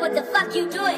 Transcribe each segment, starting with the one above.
what the fuck you doing?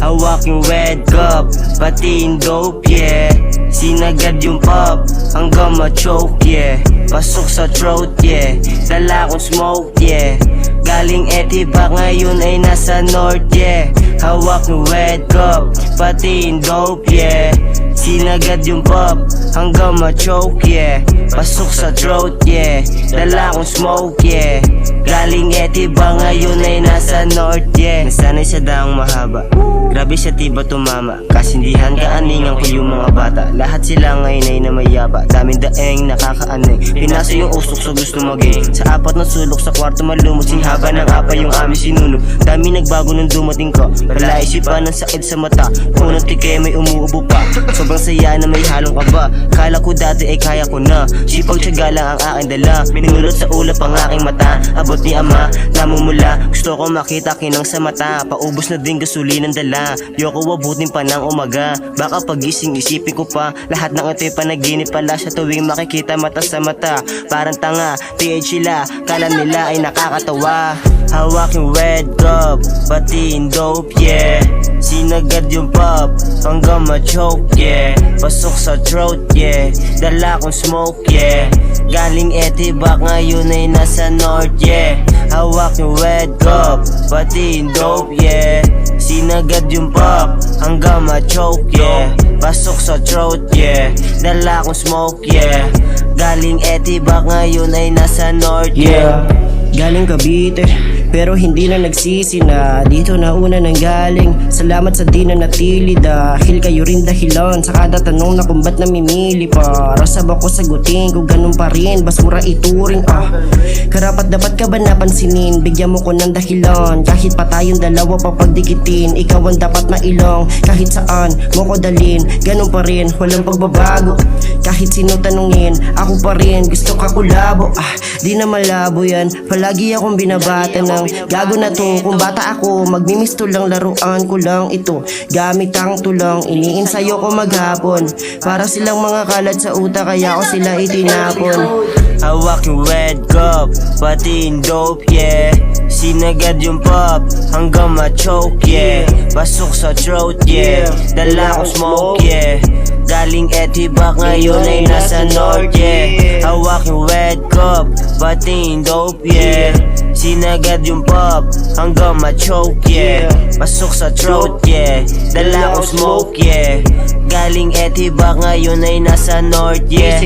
Hawak yung red cup, pati yung dope, yeah. Sinagad yung pop, hanggang ma-choke, yeah. Pasok sa throat, yeah. Dala kong smoke, yeah. Galing Etiba, ngayon ay nasa north, yeah. Hawak yung red cup, pati yung dope, yeah. Sinagad yung pop, hanggang ma-choke, yeah. Pasok sa throat, yeah. Dala kong smoke, yeah. Galing Etiba, ngayon ay nasa north, yeah. Nasanay sa daang mahaba, grabe siya tiba tumama. Kasindihan kaaningan ko yung mga bata. Lahat sila ngayon ay namayaba. Daming daeng nakakaanay. Pinaso yung usok so gusto maging. Sa apat na sulok sa kwarto malumot. Sinhaba ng apa yung aming sinunog. Dami nagbago nung dumating ko. Wala isipan ng sakit sa mata. Unang tike may umuubo pa. Sobrang saya na may halong kaba. Kala ko dati ay kaya ko na. Sipag tiyaga lang ang aking dala. Minulot sa ulap ang aking mata. Abot ni ama, namumula. Gusto ko makita kinang sa mata. Paubos na din gasolin ng dala. Yoko wabutin pa ng umaga. Baka pagising isipin ko pa. Lahat ng ito'y panaginip pala sa tuwing makikita mata sa mata. Parang tanga, PH sila. Kala nila ay nakakatawa. Hawak yung red cup, pati yung dope, yeah. Sinagad yung pop, hanggang ma-choke, yeah. Pasok sa throat, yeah. Dala kong smoke, yeah. Galing Etiba, ngayon ay nasa north, yeah. Hawak yung red cup, pati yung dope, yeah. Sinagad yung pop, hanggang ma-choke, yeah. Pasok sa throat, yeah. Dala kong smoke, yeah. Galing Etiba, ngayon ay nasa north, yeah. Galing Cavite, pero hindi na nagsisi na dito na una nang galing. Salamat sa di na natili, dahil kayo rin dahilan sa kada tanong na kung ba't namimili. Para sabak ko sagutin kung ganun pa rin, basura ituring. Karapat dapat ka ba napansinin, bigyan mo ko ng dahilan. Kahit pa tayong dalawa papagdikitin, ikaw ang dapat mailong. Kahit saan mo ko dalin, ganun pa rin, walang pagbabago. Kahit sino tanungin, ako pa rin, gusto ka kulabo. Di na malabo yan, palagi akong binabata ng gago na to. Kung bata ako, magmimisto lang, laruan ko lang ito. Gamit ang tulang, iniinsayo ko maghapon. Para silang mga kalat sa utak, kaya ko sila itinapon. Hawak yung red cup, pati yung dope, yeah. Sinagad yung pop, hanggang ma-choke, yeah. Pasok sa throat, yeah. Dala ko smoke, yeah. Galing Etiba, ngayon ay nasa north, yeah. Hawak yung red cup, pati yung dope, yeah. Sinagad yung pop, hanggang ma-choke, yeah. Pasok sa throat, yeah. Dala ko smoke, yeah. Galing Etiba, ngayon ay nasa north, yeah.